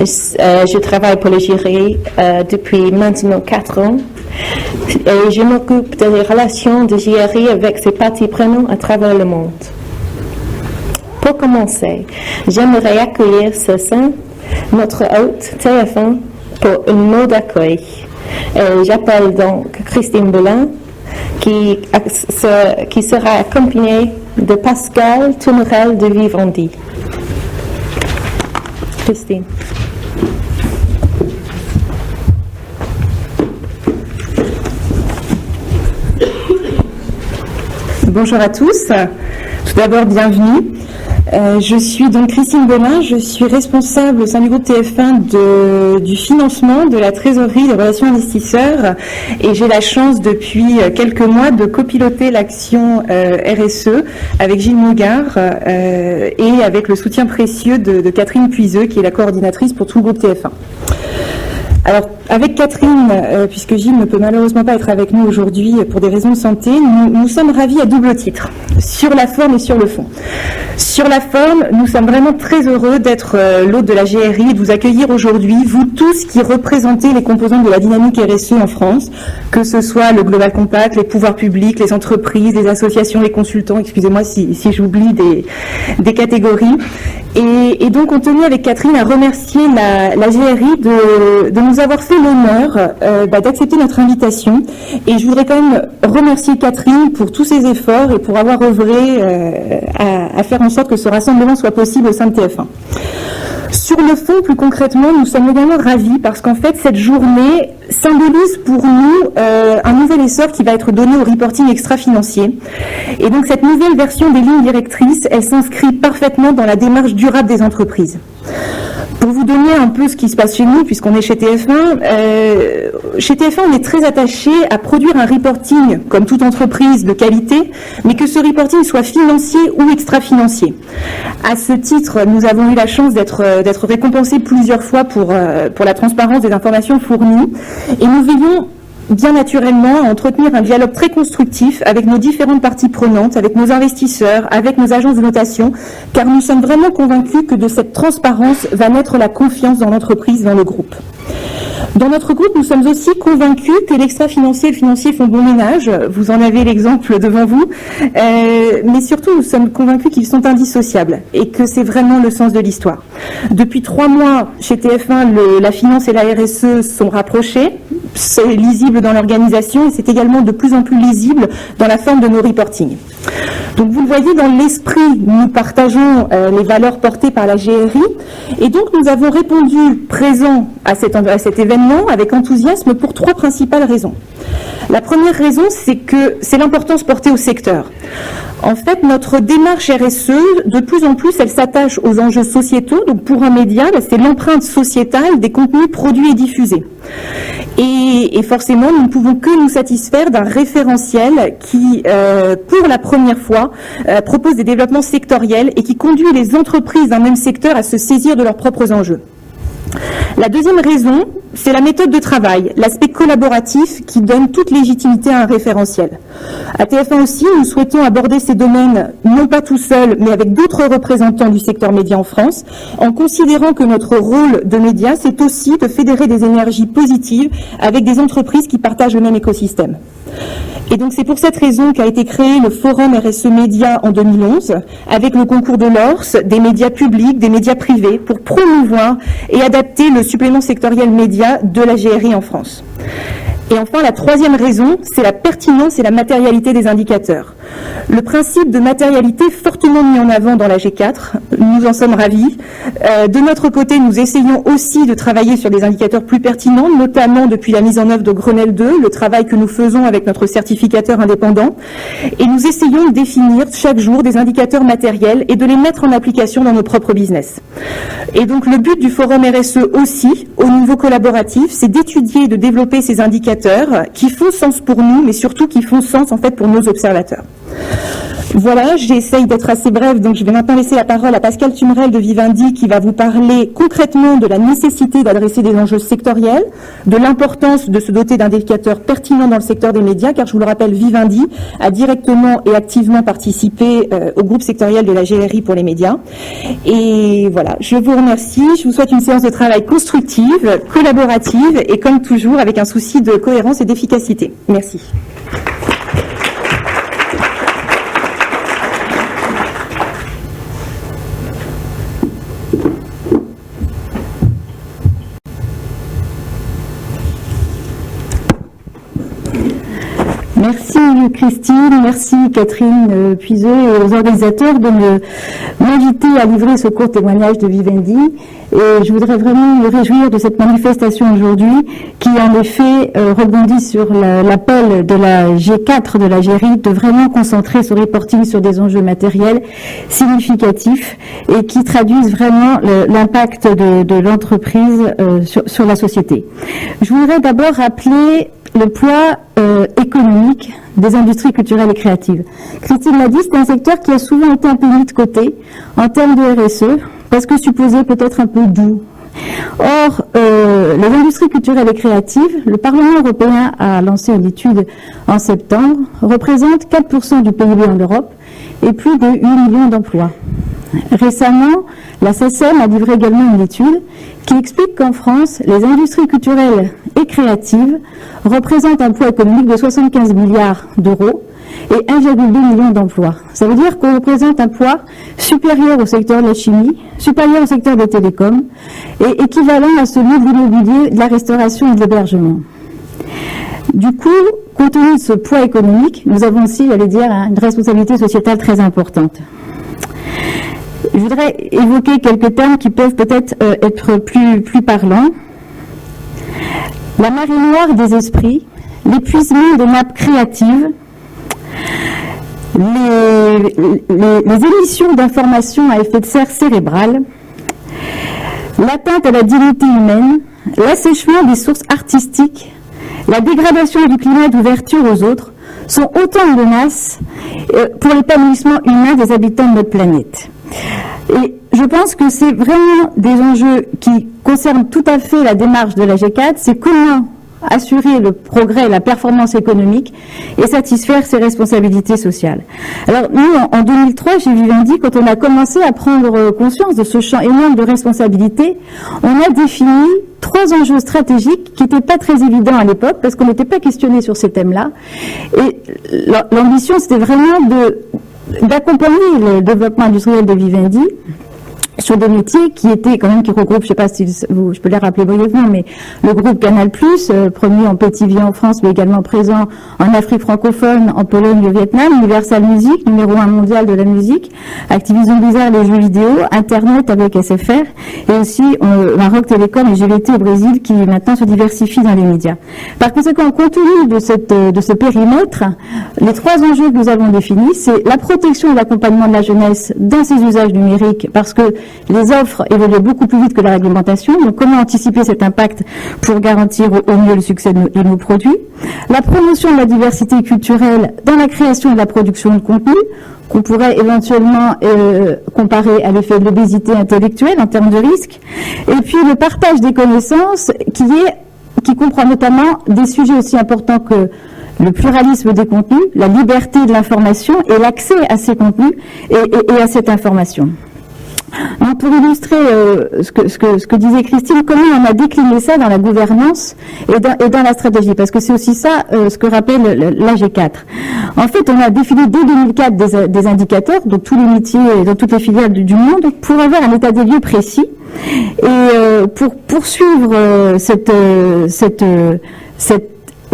Je travaille pour le GRI depuis maintenant 4 ans et je m'occupe des relations de GRI avec ses parties prenantes à travers le monde. Pour commencer, j'aimerais accueillir ce soir notre hôte TF1 pour un mot d'accueil. J'appelle donc Christine Belin qui sera accompagnée de Pascal Tournerel de Vivendi. Christine. Bonjour à tous. Tout d'abord, bienvenue. Je suis donc Christine Belin, je suis responsable au sein du groupe TF1 du financement, de la trésorerie, des relations investisseurs et j'ai la chance depuis quelques mois de copiloter l'action RSE avec Gilles Mogard et avec le soutien précieux de Catherine Puiseux qui est la coordinatrice pour tout le groupe TF1. Alors, avec Catherine, puisque Gilles ne peut malheureusement pas être avec nous aujourd'hui pour des raisons de santé, nous sommes ravis à double titre, sur la forme et sur le fond. Sur la forme, nous sommes vraiment très heureux d'être l'hôte de la GRI et de vous accueillir aujourd'hui, vous tous qui représentez les composantes de la dynamique RSE en France, que ce soit le Global Compact, les pouvoirs publics, les entreprises, les associations, les consultants, excusez-moi si j'oublie des catégories. Et donc on tenait avec Catherine à remercier la GRI de nous avoir fait l'honneur d'accepter notre invitation. Et je voudrais quand même remercier Catherine pour tous ses efforts et pour avoir œuvré à faire en sorte que ce rassemblement soit possible au sein de TF1. Sur le fond, plus concrètement, nous sommes également ravis parce qu'en fait, cette journée symbolise pour nous un nouvel essor qui va être donné au reporting extra-financier. Et donc, cette nouvelle version des lignes directrices, elle s'inscrit parfaitement dans la démarche durable des entreprises. Pour vous donner un peu ce qui se passe chez nous, puisqu'on est chez TF1, on est très attaché à produire un reporting, comme toute entreprise, de qualité, mais que ce reporting soit financier ou extra-financier. À ce titre, nous avons eu la chance d'être récompensés plusieurs fois pour la transparence des informations fournies, et nous veillons bien naturellement à entretenir un dialogue très constructif avec nos différentes parties prenantes, avec nos investisseurs, avec nos agences de notation, car nous sommes vraiment convaincus que de cette transparence va naître la confiance dans l'entreprise, dans le groupe. Dans notre groupe, nous sommes aussi convaincus que l'extra-financier et le financier font bon ménage. Vous en avez l'exemple devant vous. Mais surtout, nous sommes convaincus qu'ils sont indissociables et que c'est vraiment le sens de l'histoire. Depuis 3 mois, chez TF1, la finance et la RSE sont rapprochées. C'est lisible dans l'organisation et c'est également de plus en plus lisible dans la forme de nos reportings. Donc vous le voyez, dans l'esprit, nous partageons les valeurs portées par la GRI et donc nous avons répondu présent à cet événement avec enthousiasme pour 3 principales raisons. La première raison, c'est l'importance portée au secteur. En fait, notre démarche RSE, de plus en plus, elle s'attache aux enjeux sociétaux. Donc pour un média, c'est l'empreinte sociétale des contenus produits et diffusés. Et forcément, nous ne pouvons que nous satisfaire d'un référentiel qui, pour la première fois, propose des développements sectoriels et qui conduit les entreprises d'un même secteur à se saisir de leurs propres enjeux. La deuxième raison, c'est la méthode de travail, l'aspect collaboratif qui donne toute légitimité à un référentiel. À TF1 aussi, nous souhaitons aborder ces domaines non pas tout seuls, mais avec d'autres représentants du secteur média en France, en considérant que notre rôle de média, c'est aussi de fédérer des énergies positives avec des entreprises qui partagent le même écosystème. Et donc c'est pour cette raison qu'a été créé le Forum RSE Média en 2011, avec le concours de l'ORS, des médias publics, des médias privés, pour promouvoir et adapter le supplément sectoriel média de la GRI en France. Et enfin, la troisième raison, c'est la pertinence et la matérialité des indicateurs. Le principe de matérialité fortement mis en avant dans la G4, nous en sommes ravis. De notre côté, nous essayons aussi de travailler sur des indicateurs plus pertinents, notamment depuis la mise en œuvre de Grenelle 2, le travail que nous faisons avec notre certificateur indépendant. Et nous essayons de définir chaque jour des indicateurs matériels et de les mettre en application dans nos propres business. Et donc le but du Forum RSE aussi, au niveau collaboratif, c'est d'étudier et de développer ces indicateurs qui font sens pour nous, mais surtout qui font sens en fait pour nos observateurs. Voilà, j'essaye d'être assez brève, donc je vais maintenant laisser la parole à Pascal Tumerel de Vivendi qui va vous parler concrètement de la nécessité d'adresser des enjeux sectoriels, de l'importance de se doter d'indicateurs pertinents dans le secteur des médias, car je vous le rappelle, Vivendi a directement et activement participé au groupe sectoriel de la GRI pour les médias. Et voilà, je vous remercie, je vous souhaite une séance de travail constructive, collaborative et comme toujours avec un souci de cohérence et d'efficacité. Merci. Merci Christine, merci Catherine Puiseux et aux organisateurs de m'inviter à livrer ce court témoignage de Vivendi. Et je voudrais vraiment me réjouir de cette manifestation aujourd'hui qui en effet rebondit sur l'appel de la G4 de la GRI de vraiment concentrer son reporting sur des enjeux matériels significatifs et qui traduisent vraiment l'impact de l'entreprise sur la société. Je voudrais d'abord rappeler le poids économique des industries culturelles et créatives. Christine l'a dit, c'est un secteur qui a souvent été un peu mis de côté en termes de RSE, parce que supposé peut-être un peu doux. Or, les industries culturelles et créatives, le Parlement européen a lancé une étude en septembre, représentent 4% du PIB en Europe et plus de 8 millions d'emplois. Récemment, la SACEM a livré également une étude qui explique qu'en France, les industries culturelles et créatives représentent un poids économique de 75 milliards d'euros et 1,2 million d'emplois. Ça veut dire qu'on représente un poids supérieur au secteur de la chimie, supérieur au secteur des télécoms et équivalent à celui de l'immobilier, de la restauration et de l'hébergement. Du coup, compte tenu de ce poids économique, nous avons aussi, j'allais dire, une responsabilité sociétale très importante. Je voudrais évoquer quelques termes qui peuvent peut-être être plus parlants. La marée noire des esprits, l'épuisement des nappes créatives, les émissions d'informations à effet de serre cérébral, l'atteinte à la dignité humaine, l'assèchement des sources artistiques, la dégradation du climat d'ouverture aux autres sont autant de menaces pour l'épanouissement humain des habitants de notre planète. Et je pense que c'est vraiment des enjeux qui concernent tout à fait la démarche de la G4, c'est comment assurer le progrès et la performance économique et satisfaire ses responsabilités sociales. Alors nous, en 2003, chez Vivendi, quand on a commencé à prendre conscience de ce champ énorme de responsabilités, on a défini 3 enjeux stratégiques qui n'étaient pas très évidents à l'époque parce qu'on n'était pas questionné sur ces thèmes-là. Et l'ambition, c'était vraiment d'accompagner le développement industriel de Vivendi sur des métiers qui étaient quand même, qui regroupent, je sais pas si je peux les rappeler brièvement, mais le groupe Canal+, premier en petit en France, mais également présent en Afrique francophone, en Pologne et au Vietnam, Universal Music, numéro 1 mondial de la musique, Activision Blizzard, les jeux vidéo, Internet avec SFR, et aussi Maroc Télécom et GVT au Brésil, qui maintenant se diversifient dans les médias. Par conséquent, compte tenu de ce périmètre, les 3 enjeux que nous avons définis, c'est la protection et l'accompagnement de la jeunesse dans ses usages numériques, parce que les offres évoluent beaucoup plus vite que la réglementation. Donc, comment anticiper cet impact pour garantir au mieux le succès de nos produits? La promotion de la diversité culturelle dans la création et la production de contenu, qu'on pourrait éventuellement comparer à l'effet de l'obésité intellectuelle en termes de risque. Et puis, le partage des connaissances qui comprend notamment des sujets aussi importants que le pluralisme des contenus, la liberté de l'information et l'accès à ces contenus et à cette information. Donc pour illustrer ce que disait Christine, comment on a décliné ça dans la gouvernance et dans la stratégie, parce que c'est aussi ça ce que rappelle la G4. En fait, on a défini dès 2004 des indicateurs, donc tous les métiers dans toutes les filières du monde, pour avoir un état des lieux précis et pour poursuivre cette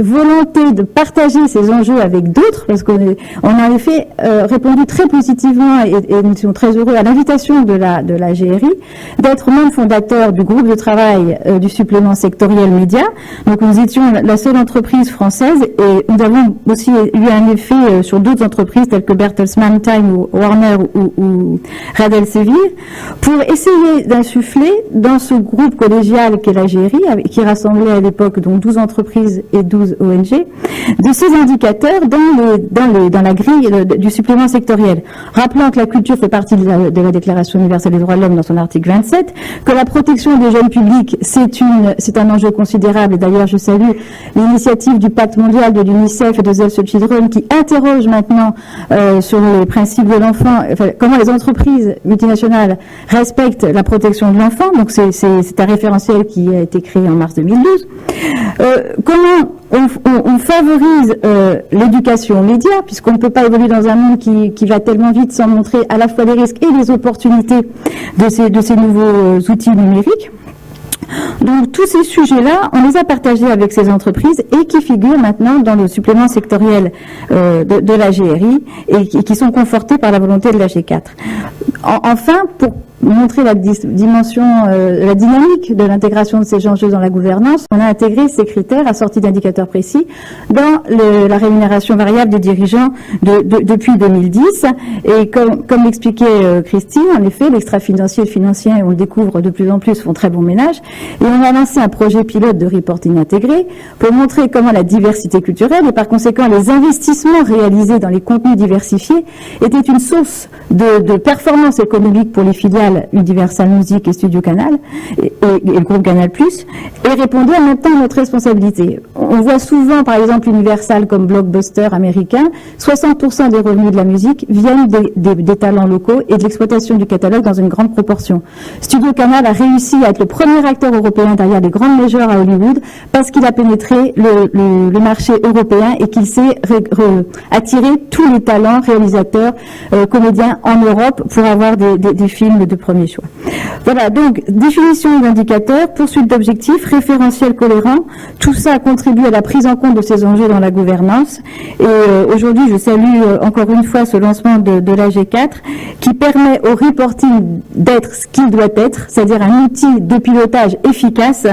volonté de partager ces enjeux avec d'autres, parce qu'on a en effet répondu très positivement et nous sommes très heureux à l'invitation de la GRI d'être membre fondateur du groupe de travail du supplément sectoriel média. Donc nous étions la seule entreprise française et nous avons aussi eu un effet sur d'autres entreprises telles que Bertelsmann, Time ou Warner ou Red Elsevier pour essayer d'insuffler dans ce groupe collégial qu'est la GRI, qui rassemblait à l'époque donc 12 entreprises et 12 nombreuses ONG, de ces indicateurs dans la grille du supplément sectoriel. Rappelant que la culture fait partie de la Déclaration universelle des droits de l'homme dans son article 27, que la protection des jeunes publics, c'est un enjeu considérable. Et d'ailleurs, je salue l'initiative du Pacte mondial de l'UNICEF et de Save the Children qui interroge maintenant sur les principes de l'enfant, comment les entreprises multinationales respectent la protection de l'enfant. Donc c'est un référentiel qui a été créé en mars 2012. Comment on favorise l'éducation aux médias, puisqu'on ne peut pas évoluer dans un monde qui va tellement vite sans montrer à la fois les risques et les opportunités de ces nouveaux outils numériques. Donc tous ces sujets-là, on les a partagés avec ces entreprises et qui figurent maintenant dans le supplément sectoriel de la GRI et qui sont confortés par la volonté de la G4. Enfin, pour montrer la dimension, la dynamique de l'intégration de ces enjeux dans la gouvernance, on a intégré ces critères assortis d'indicateurs précis dans la rémunération variable des dirigeants depuis 2010. Et comme l'expliquait Christine, en effet, l'extra-financier et le financier, on le découvre de plus en plus, font très bon ménage. Et on a lancé un projet pilote de reporting intégré pour montrer comment la diversité culturelle et par conséquent les investissements réalisés dans les contenus diversifiés étaient une source de performance économique pour les filiales Universal Music et Studio Canal et le groupe Canal+, et répondait en même temps à notre responsabilité. On voit souvent, par exemple, Universal comme blockbuster américain, 60% des revenus de la musique viennent des talents locaux et de l'exploitation du catalogue dans une grande proportion. Studio Canal a réussi à être le premier acteur européen derrière les grandes majors à Hollywood parce qu'il a pénétré le marché européen et qu'il s'est attiré tous les talents, réalisateurs, comédiens en Europe pour avoir des films de premier choix. Voilà, donc définition d'indicateurs, poursuite d'objectifs, référentiel cohérent, tout ça contribue à la prise en compte de ces enjeux dans la gouvernance. Et aujourd'hui, je salue encore une fois ce lancement de la G4 qui permet au reporting d'être ce qu'il doit être, c'est-à-dire un outil de pilotage efficace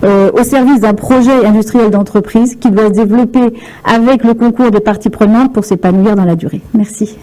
au service d'un projet industriel d'entreprise qui doit se développer avec le concours des parties prenantes pour s'épanouir dans la durée. Merci.